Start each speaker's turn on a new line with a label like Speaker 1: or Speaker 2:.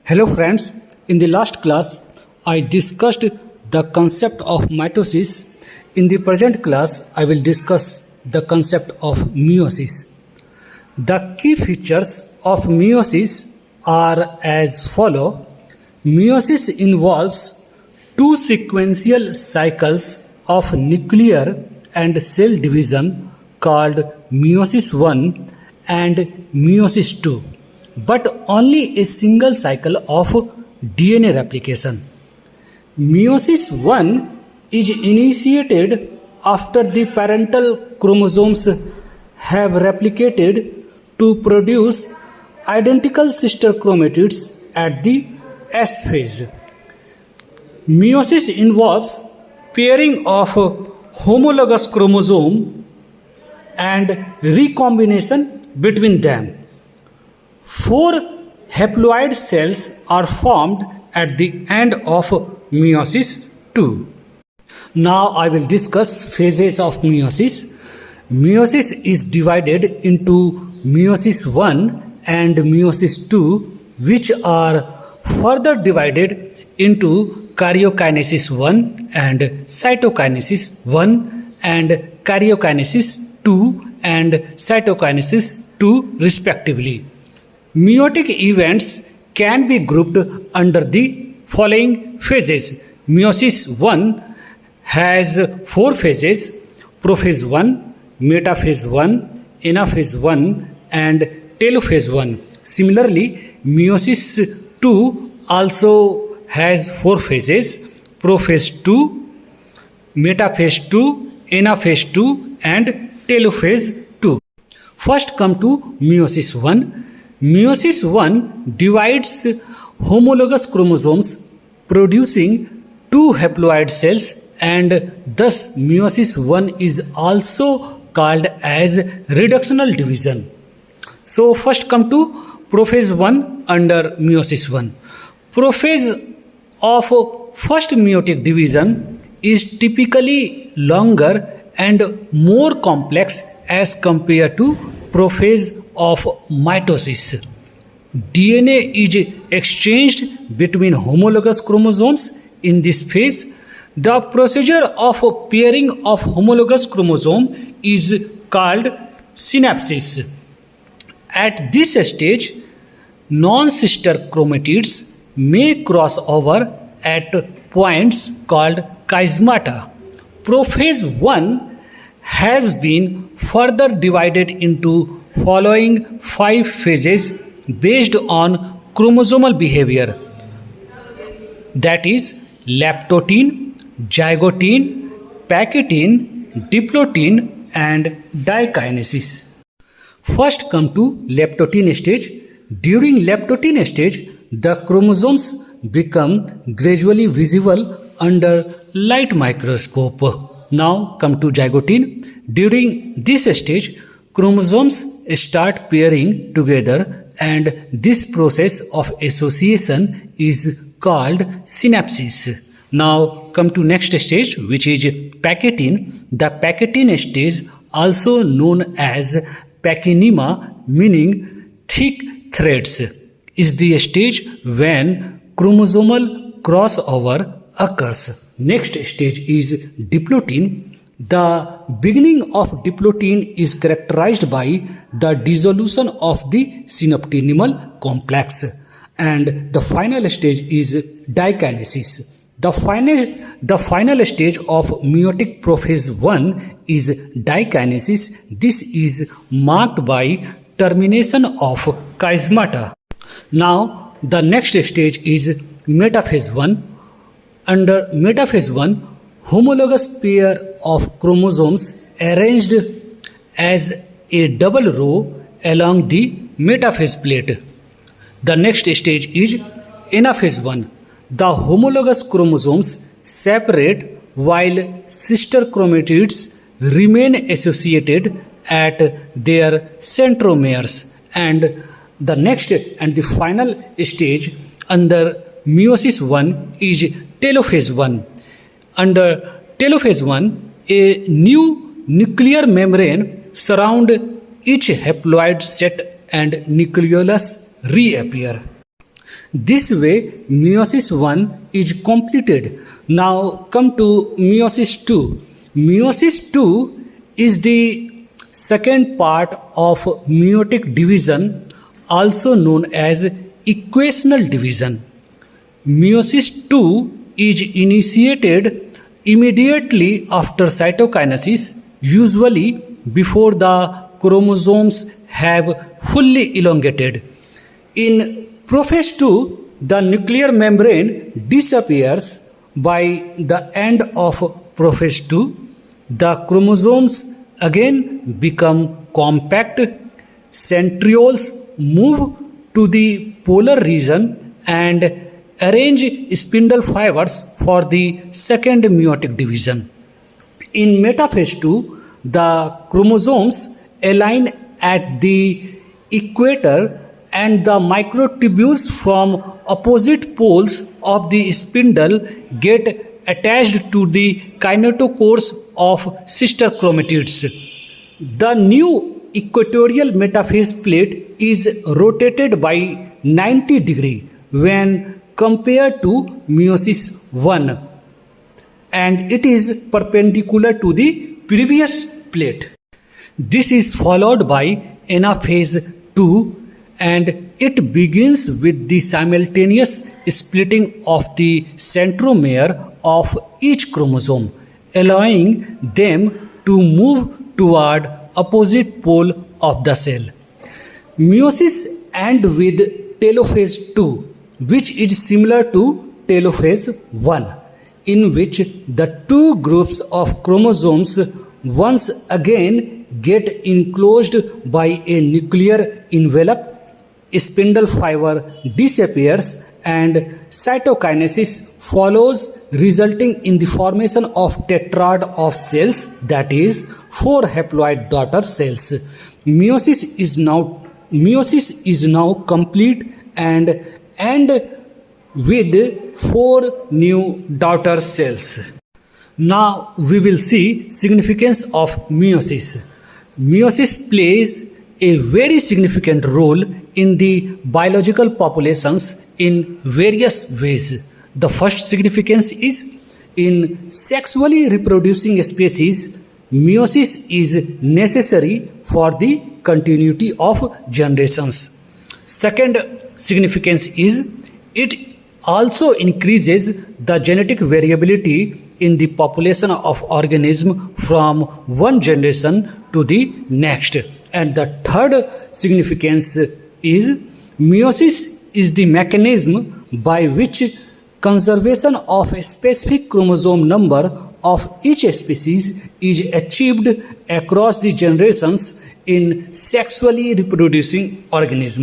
Speaker 1: Hello friends, in the last class I discussed the concept of mitosis. In the present class I will discuss the concept of meiosis. The key features of meiosis are as follow. Meiosis involves two sequential cycles of nuclear and cell division called meiosis 1 and meiosis 2, but only a single cycle of DNA replication. Meiosis 1 is initiated after the parental chromosomes have replicated to produce identical sister chromatids at the S phase. Meiosis involves pairing of homologous chromosome and recombination between them. 4 haploid cells are formed at the end of meiosis 2. Now I will discuss phases of meiosis. Meiosis is divided into meiosis 1 and meiosis 2, which are further divided into karyokinesis 1 and cytokinesis 1 and karyokinesis 2 and cytokinesis 2 respectively. Meiotic events can be grouped under the following phases. Meiosis 1 has 4 phases: prophase 1, metaphase 1, anaphase 1 and telophase 1. Similarly, meiosis 2 also has 4 phases: prophase 2, metaphase 2, anaphase 2 and telophase 2. First come to meiosis 1. Meiosis 1 divides homologous chromosomes producing 2 haploid cells, and thus meiosis 1 is also called as reductional division. So first come to prophase 1 under meiosis 1. Prophase of first meiotic division is typically longer and more complex as compared to prophase of mitosis. DNA is exchanged between homologous chromosomes in this phase. The procedure of pairing of homologous chromosome is called synapsis. At this stage, non-sister chromatids may cross over at points called chiasmata. Prophase 1 has been further divided into following 5 phases based on chromosomal behavior, that is lactotin, zygotin, pakitin, diplotin and dikinesis. First come to lactotin stage. During lactotin stage, the chromosomes become gradually visible under light microscope. Now come to zygotin. During this stage, chromosomes start pairing together, and this process of association is called synapsis. Now come to next stage, which is pakitin. The pakitin stage, also known as pakinema, meaning thick threads, is the stage when chromosomal crossover occurs. Next stage is diplotin. The beginning of diplotin is characterized by the dissolution of the synaptinimal complex, and the final stage is dikinesis. The final stage of meiotic prophase 1 is dikinesis. This is marked by termination of chiasmata. Now the next stage is metaphase 1. Under metaphase 1, homologous pair of chromosomes arranged as a double row along the metaphase plate. The next stage is anaphase 1. The homologous chromosomes separate while sister chromatids remain associated at their centromeres. And the next and the final stage under meiosis 1 is telophase 1. Under telophase 1, a new nuclear membrane surrounds each haploid set and nucleolus reappear. This way, meiosis 1 is completed. Now come to meiosis 2. Meiosis 2 is the second part of meiotic division, also known as equational division. Meiosis 2 is initiated immediately after cytokinesis, usually before the chromosomes have fully elongated. In prophase 2, the nuclear membrane disappears. By the end of prophase 2, the chromosomes again become compact. Centrioles move to the polar region and arrange spindle fibers for the second meiotic division. In metaphase 2, the chromosomes align at the equator and the microtubules from opposite poles of the spindle get attached to the kinetochores of sister chromatids. The new equatorial metaphase plate is rotated by 90 degrees when compared to meiosis 1, and it is perpendicular to the previous plate. This is followed by anaphase 2, and it begins with the simultaneous splitting of the centromere of each chromosome, allowing them to move toward opposite pole of the cell. Meiosis ends with telophase 2, which is similar to telophase 1, in which the two groups of chromosomes once again get enclosed by a nuclear envelope, spindle fiber disappears, and cytokinesis follows, resulting in the formation of tetrad of cells, that is, 4 haploid daughter cells. Meiosis is now complete and end with 4 new daughter cells. Now we will see significance of meiosis. Meiosis plays a very significant role in the biological populations in various ways. The first significance is in sexually reproducing species, meiosis is necessary for the continuity of generations. Second significance is it also increases the genetic variability in the population of organism from one generation to the next. And the third significance is meiosis is the mechanism by which conservation of a specific chromosome number of each species is achieved across the generations in sexually reproducing organisms.